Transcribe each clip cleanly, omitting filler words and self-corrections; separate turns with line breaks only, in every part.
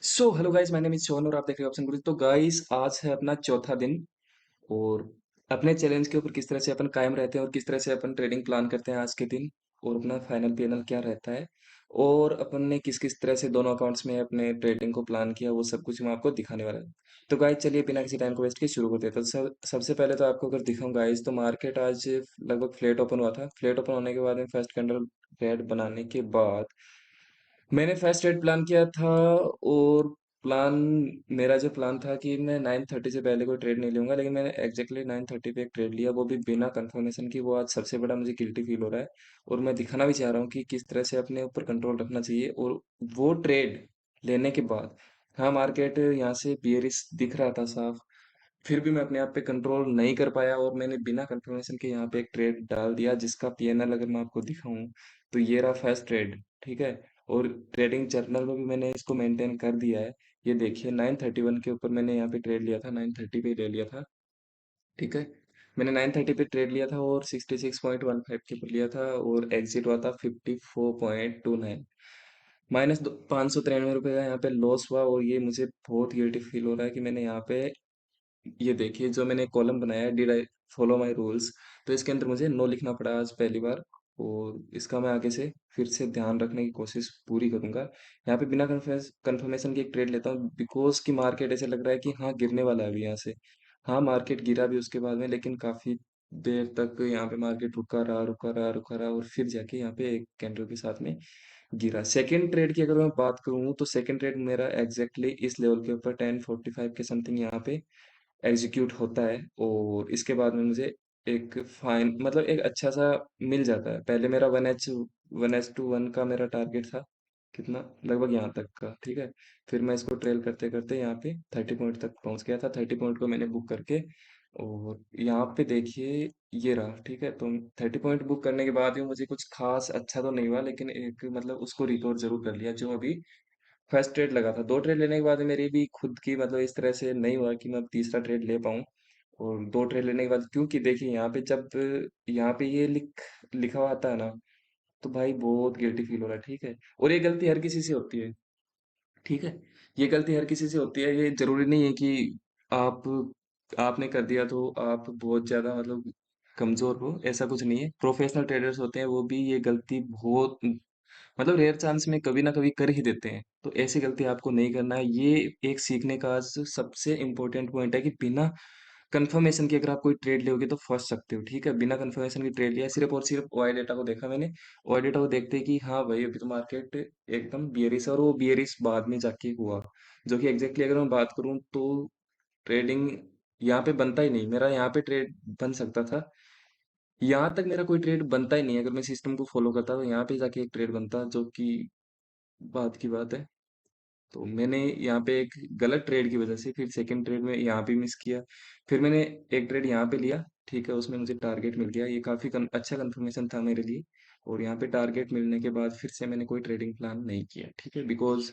So hello guys, my name is Sohan और आप देख रहे हो ऑप्शन गुरु। तो गाइस, आज है अपना चौथा दिन और अपने चैलेंज के ऊपर किस तरह से अपन कायम रहते हैं और किस तरह से अपन ट्रेडिंग प्लान करते हैं आज के दिन, और अपना फाइनल पीएनएल क्या रहता है, और अपन ने किस किस तरह से दोनों अकाउंट्स में अपने ट्रेडिंग को प्लान किया, वो सब कुछ मैं आपको दिखाने वाला हूँ। तो गाइस, चलिए बिना किसी टाइम को वेस्ट के शुरू करते हैं। तो सबसे पहले तो आपको अगर दिखाऊं गाइस, तो मार्केट आज लगभग फ्लैट ओपन हुआ था। फ्लैट ओपन होने के बाद में फर्स्ट कैंडल रेड बनाने के बाद मैंने फर्स्ट एड प्लान किया था। और प्लान मेरा जो प्लान था कि मैं 9:30 से पहले कोई ट्रेड नहीं लूंगा, लेकिन मैंने एग्जैक्टली 9:30 पे एक ट्रेड लिया, वो भी बिना कंफर्मेशन की। वो आज सबसे बड़ा मुझे गिल्टी फील हो रहा है और मैं दिखाना भी चाह रहा हूँ कि किस तरह से अपने ऊपर कंट्रोल रखना चाहिए। और वो ट्रेड लेने के बाद, हाँ, मार्केट यहाँ से बियरिश दिख रहा था साफ, फिर भी मैं अपने आप पे कंट्रोल नहीं कर पाया और मैंने बिना कंफर्मेशन के यहाँ पे एक ट्रेड डाल दिया, जिसका पीएनएल अगर मैं आपको दिखाऊं तो ये रहा फर्स्ट ट्रेड। ठीक है। और ट्रेडिंग जर्नल में भी मैंने इसको मेंटेन कर दिया है। ये देखिए, 9:31 के ऊपर मैंने यहाँ पे ट्रेड लिया था, 9:30 पे ले लिया था। ठीक है। मैंने 9:30 पे ट्रेड लिया था और 66.15 के ऊपर लिया था, और एग्जिट हुआ था 54.29। माइनस 593 रुपये का यहाँ पे लॉस हुआ, और ये मुझे बहुत गिल्टी फील हो रहा है कि मैंने यहाँ पे, ये देखिए जो मैंने कॉलम बनाया है, did I follow my rules, तो इसके अंदर मुझे नो लिखना पड़ा आज पहली बार। और इसका मैं आगे से फिर से ध्यान रखने की कोशिश पूरी करूंगा। यहाँ पे बिना कंफर्मेशन की एक ट्रेड लेता हूँ, बिकॉज की मार्केट ऐसे लग रहा है कि हाँ, गिरने वाला है अभी यहाँ से। हाँ, मार्केट गिरा भी उसके बाद में, लेकिन काफी देर तक यहाँ पे मार्केट रुका रहा, रुका रहा, रुका रहा, और फिर जाके यहाँ पे एक कैंडल के साथ में गिरा। सेकंड ट्रेड की अगर मैं बात करूँ, तो सेकंड ट्रेड मेरा एग्जैक्टली इस लेवल के ऊपर 10:45 के समथिंग यहाँ पे एग्जीक्यूट होता है, और इसके बाद में मुझे एक फाइन, मतलब एक अच्छा सा मिल जाता है। पहले मेरा 1H1 का मेरा टारगेट था, कितना, लगभग यहाँ तक का। ठीक है। फिर मैं इसको ट्रेल करते करते यहाँ पे 30 पॉइंट तक पहुंच गया था। 30 पॉइंट को मैंने बुक करके, और यहाँ पे देखिए ये रहा। ठीक है। तो 30 पॉइंट बुक करने के बाद भी मुझे कुछ खास अच्छा तो नहीं हुआ, लेकिन एक मतलब उसको रिकवर जरूर कर लिया, जो अभी फर्स्ट ट्रेड लगा था। 2 ट्रेड लेने के बाद मेरी भी खुद की, मतलब इस तरह से नहीं हुआ कि मैं अब तीसरा ट्रेड ले पाऊँ। और 2 ट्रेड लेने के बाद, क्योंकि देखिए यहाँ पे जब यहाँ पे ये लिखा हुआ आता है ना, तो भाई बहुत गिल्टी फील हो रहा है। ठीक है। और ये गलती हर किसी से होती है। ठीक है। ये गलती हर किसी से होती है। ये जरूरी नहीं है कि आप आपने कर दिया तो आप बहुत ज्यादा, मतलब कमजोर हो, ऐसा कुछ नहीं है। प्रोफेशनल ट्रेडर्स होते हैं, वो भी ये गलती बहुत, मतलब रेयर चांस में कभी ना कभी कर ही देते हैं। तो ऐसी गलती आपको नहीं करना है। ये एक सीखने का आज सबसे इम्पोर्टेंट पॉइंट है कि बिना कंफर्मेशन के अगर आप कोई ट्रेड लोगे तो फंस सकते हो। ठीक है। बिना कंफर्मेशन की ट्रेड लिया, सिर्फ और सिर्फ ओआई डेटा को देखा मैंने। ओआई डेटा को देखते ही कि हाँ भाई, अभी तो मार्केट एकदम बियरिश है, और वो बियरिश बाद में जाके हुआ, जो कि एग्जैक्टली अगर मैं बात करूं तो ट्रेडिंग यहाँ पे बनता ही नहीं। मेरा यहाँ पे ट्रेड बन सकता था, यहाँ तक मेरा कोई ट्रेड बनता ही नहीं। अगर मैं सिस्टम को फॉलो करता तो यहाँ पे जाके एक ट्रेड बनता, जो कि बात की बात है। तो मैंने यहाँ पे एक गलत ट्रेड की वजह से फिर सेकंड ट्रेड में यहाँ पे मिस किया। फिर मैंने एक ट्रेड यहाँ पे लिया। ठीक है। उसमें मुझे टारगेट मिल गया, ये काफी अच्छा कंफर्मेशन था मेरे लिए। और यहाँ पे टारगेट मिलने के बाद फिर से मैंने कोई ट्रेडिंग प्लान नहीं किया। ठीक है। बिकॉज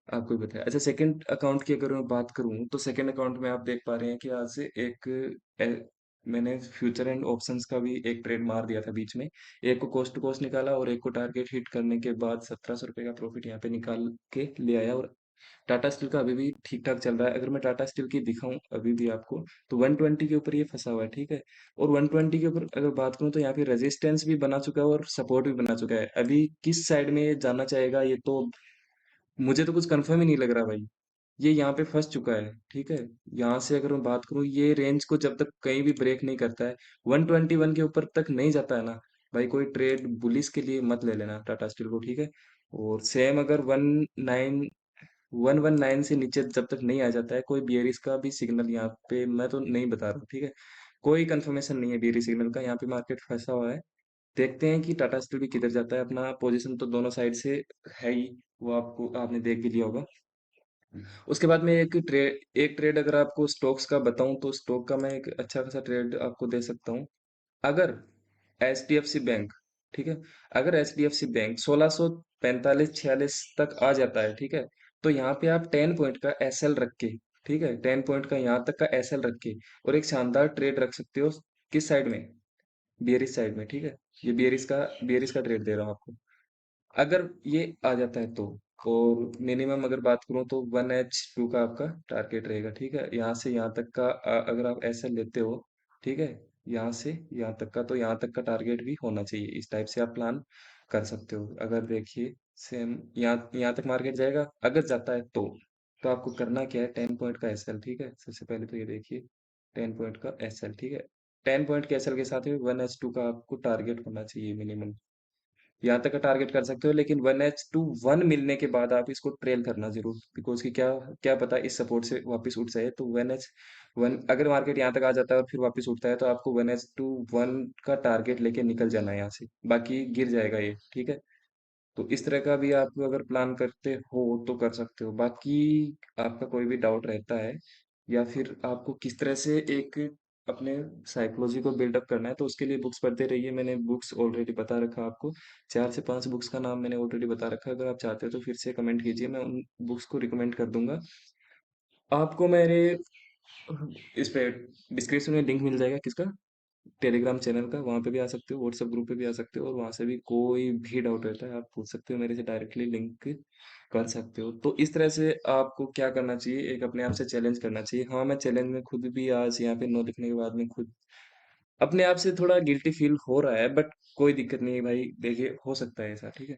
आपको भी बताया। अच्छा, सेकंड अकाउंट की अगर मैं बात करूँ, तो सेकंड अकाउंट में आप देख पा रहे हैं कि आज से एक मैंने फ्यूचर एंड ऑप्शंस का भी एक ट्रेड मार दिया था बीच में। एक को कोस्ट टू कोस्ट निकाला, और एक को टारगेट हिट करने के बाद 1700 रुपये का प्रॉफिट यहाँ पे निकाल के ले आया। और टाटा स्टील का अभी भी ठीक ठाक चल रहा है। अगर मैं टाटा स्टील की दिखाऊं अभी भी आपको, तो 120 के ऊपर ये फंसा हुआ है। ठीक है। और 120 के ऊपर अगर बात करूं, तो यहाँ पे रेजिस्टेंस भी बना चुका है और सपोर्ट भी बना चुका है। अभी किस साइड में ये जाना चाहेगा, ये तो मुझे तो कुछ कंफर्म ही नहीं लग रहा भाई। ये यहाँ पे फंस चुका है। ठीक है। यहाँ से अगर मैं बात करूँ, ये रेंज को जब तक कहीं भी ब्रेक नहीं करता है, 121 के ऊपर तक नहीं जाता है ना, भाई कोई ट्रेड बुलिस के लिए मत ले लेना टाटा स्टील को। ठीक है। और सेम अगर 119 से नीचे जब तक नहीं आ जाता है, कोई बियरिश का भी सिग्नल यहाँ पे मैं तो नहीं बता रहा हूँ। ठीक है। कोई कंफर्मेशन नहीं है बियरिश सिग्नल का, यहाँ पे मार्केट फंसा हुआ है। देखते हैं कि टाटा स्टील भी किधर जाता है। अपना पोजीशन तो दोनों साइड से है ही, वो आपको, आपने देख भी लिया होगा। उसके बाद में एक ट्रेड अगर आपको स्टॉक्स का बताऊं, तो स्टॉक का मैं एक अच्छा खासा ट्रेड आपको दे सकता हूं। अगर H D F C bank, ठीक है, अगर H D F C bank 1645-46 तक आ जाता है, ठीक है, तो यहाँ पे आप 10 पॉइंट का एस एल रख के, ठीक है, 10 पॉइंट का यहाँ तक का एस एल रख के, और एक शानदार ट्रेड रख सकते हो। किस साइड में? बियरिश साइड में। ठीक है। ये बियरिश का ट्रेड दे रहा हूँ आपको। अगर ये आ जाता है तो और मिनिमम अगर बात करूँ तो 1H2 का आपका टारगेट रहेगा, ठीक है? यहाँ से यहाँ तक का अगर आप ऐसा लेते हो, ठीक है? यहाँ से यहाँ तक का, तो यहाँ तक का टारगेट भी होना चाहिए। इस टाइप से आप प्लान कर सकते हो। अगर देखिए सेम यहाँ यहाँ तक मार्केट जाएगा, अगर जाता है तो आपको करना क्या है, 10 पॉइंट का एसएल, ठीक है? सबसे पहले तो ये देखिए 10 पॉइंट का एसएल, ठीक है? 10 पॉइंट के एसएल के साथ में 1H2 का आपको टारगेट होना चाहिए मिनिमम। यहाँ तक का टारगेट कर सकते हो, लेकिन 1H to 1 मिलने के बाद आप इसको ट्रेल करना जरूर, बिकॉज कि क्या क्या पता इस सपोर्ट से वापस उठ जाए। तो 1H1 अगर मार्केट यहाँ तक आ जाता है और फिर वापस उठता है, तो आपको 1H to 1 का टारगेट लेके निकल जाना है यहाँ से, बाकी गिर जाएगा ये, ठीक है? तो इस तरह का भी आप अगर प्लान करते हो तो कर सकते हो। बाकी आपका कोई भी डाउट रहता है, या फिर आपको किस तरह से एक अपने साइकोलॉजी को बिल्डअप करना है, तो उसके लिए बुक्स पढ़ते रहिए। मैंने बुक्स ऑलरेडी बता रखा आपको, 4 से 5 बुक्स का नाम मैंने ऑलरेडी बता रखा है। अगर आप चाहते हो तो फिर से कमेंट कीजिए, मैं उन बुक्स को रिकमेंड कर दूंगा आपको। मेरे इस पे डिस्क्रिप्शन में लिंक मिल जाएगा, किसका, टेलीग्राम चैनल का, वहाँ पे भी आ सकते हो, व्हाट्सएप ग्रुप पे भी आ सकते हो, और वहाँ से भी कोई भी डाउट रहता है आप पूछ सकते हो मेरे से, डायरेक्टली लिंक कर सकते हो। तो इस तरह से आपको क्या करना चाहिए, एक अपने आप से चैलेंज करना चाहिए। हाँ, मैं चैलेंज में खुद भी आज यहाँ पे नो लिखने के बाद में खुद अपने आप से थोड़ा गिल्टी फील हो रहा है, बट कोई दिक्कत नहीं है भाई, देखिए हो सकता है ऐसा, ठीक है?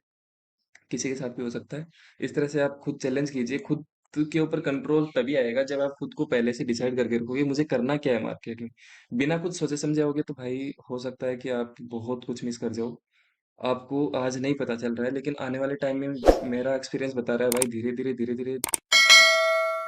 किसी के साथ भी हो सकता है। इस तरह से आप खुद चैलेंज कीजिए, खुद के ऊपर कंट्रोल तभी आएगा जब आप खुद को पहले से डिसाइड करके रखोगे मुझे करना क्या है मार्केट में। बिना कुछ सोचे समझे आओगे तो भाई हो सकता है कि आप बहुत कुछ मिस कर जाओ। आपको आज नहीं पता चल रहा है, लेकिन आने वाले टाइम में मेरा एक्सपीरियंस बता रहा है भाई, धीरे धीरे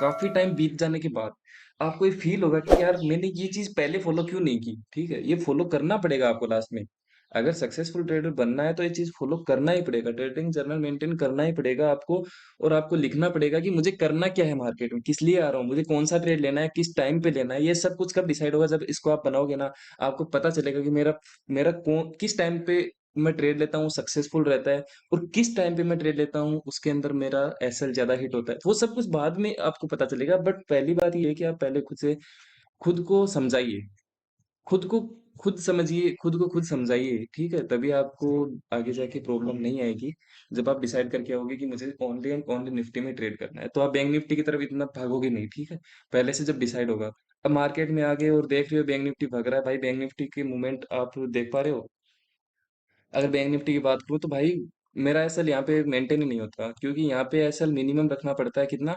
काफी टाइम बीत जाने के बाद आपको ये फील होगा कि यार मैंने ये चीज पहले फॉलो क्यों नहीं की, ठीक है? ये फॉलो करना पड़ेगा आपको लास्ट में। अगर सक्सेसफुल ट्रेडर बनना है तो ये चीज फॉलो करना ही पड़ेगा, ट्रेडिंग जर्नल मेंटेन करना ही पड़ेगा आपको। और आपको लिखना पड़ेगा कि मुझे करना क्या है मार्केट में, किस लिए आ रहा हूँ, मुझे कौन सा ट्रेड लेना है, किस टाइम पे लेना है। ये सब कुछ कब डिसाइड होगा, जब इसको आप बनाओगे ना, आपको पता चलेगा कि मेरा मेरा कौन किस टाइम पे मैं ट्रेड लेता हूँ सक्सेसफुल रहता है, और किस टाइम पे मैं ट्रेड लेता हूँ उसके अंदर मेरा एसएल ज्यादा हिट होता है। वो सब कुछ बाद में आपको पता चलेगा, बट पहली बात ये है कि आप पहले खुद को समझाइए, खुद को खुद समझिए, खुद को खुद समझाइए, ठीक है? तभी आपको आगे जाके प्रॉब्लम नहीं आएगी। जब आप डिसाइड करके आओगे कि मुझे ओनली एंड ओनली निफ्टी में ट्रेड करना है, तो आप बैंक निफ्टी की तरफ इतना भागोगे नहीं, ठीक है? पहले से जब डिसाइड होगा। अब मार्केट में आ गए और देख रहे हो बैंक निफ्टी भाग रहा है, भाई बैंक निफ्टी के मूवमेंट आप देख पा रहे हो? अगर बैंक निफ्टी की बात करूँ तो भाई मेरा एसएल यहाँ पे मेंटेन ही नहीं होता, क्योंकि यहाँ पे एसएल मिनिमम रखना पड़ता है कितना,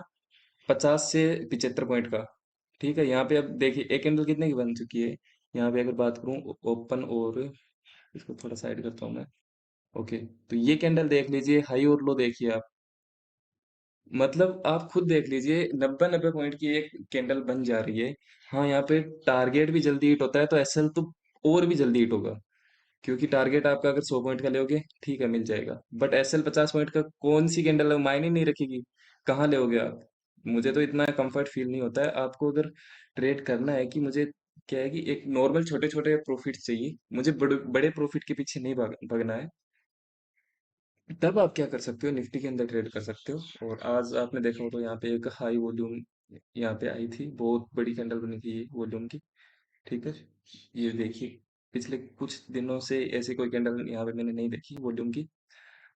50 से 75 पॉइंट का, ठीक है? यहाँ पे अब देखिए एक कैंडल कितने की बन चुकी है। यहाँ पे अगर बात करूँ ओपन, और इसको थोड़ा साइड करता हूँ मैं। ओके, तो ये कैंडल देख लीजिए, हाई और लो देखिए आप, मतलब आप खुद देख लीजिए 90 90 पॉइंट की एक कैंडल बन जा रही है। हाँ, यहाँ पे टारगेट भी जल्दी हिट होता है, तो एसएल तो और भी जल्दी हिट होगा, क्योंकि टारगेट आपका अगर 100 पॉइंट का लोगे, ठीक है, मिल जाएगा। बट एसएल 50 पॉइंट का कौन सी कैंडल मायने नहीं रखेगी, कहाँ लोगे आप? मुझे तो इतना कंफर्ट फील नहीं होता है। आपको अगर ट्रेड करना है, कि मुझे क्या है कि एक नॉर्मल छोटे छोटे प्रॉफिट चाहिए, मुझे बड़े बड़े प्रॉफिट के पीछे नहीं भागना है, तब आप क्या कर सकते हो, निफ्टी के अंदर ट्रेड कर सकते हो। और आज आपने देखा हो तो यहाँ पे एक हाई वॉल्यूम यहाँ पे आई थी, बहुत बड़ी कैंडल बनी थी ये वॉल्यूम की, ठीक है? ये देखिए पिछले कुछ दिनों से ऐसी कोई कैंडल यहाँ पे मैंने नहीं देखी वॉल्यूम की।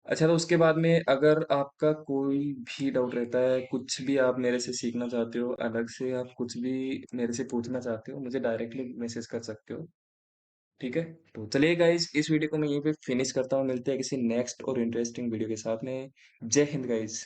अच्छा, तो उसके बाद में अगर आपका कोई भी डाउट रहता है, कुछ भी आप मेरे से सीखना चाहते हो, अलग से आप कुछ भी मेरे से पूछना चाहते हो, मुझे डायरेक्टली मैसेज कर सकते हो, ठीक है? तो चलिए गाइज, इस वीडियो को मैं यहीं पे फिनिश करता हूँ, मिलते हैं किसी नेक्स्ट और इंटरेस्टिंग वीडियो के साथ में। जय हिंद गाइज।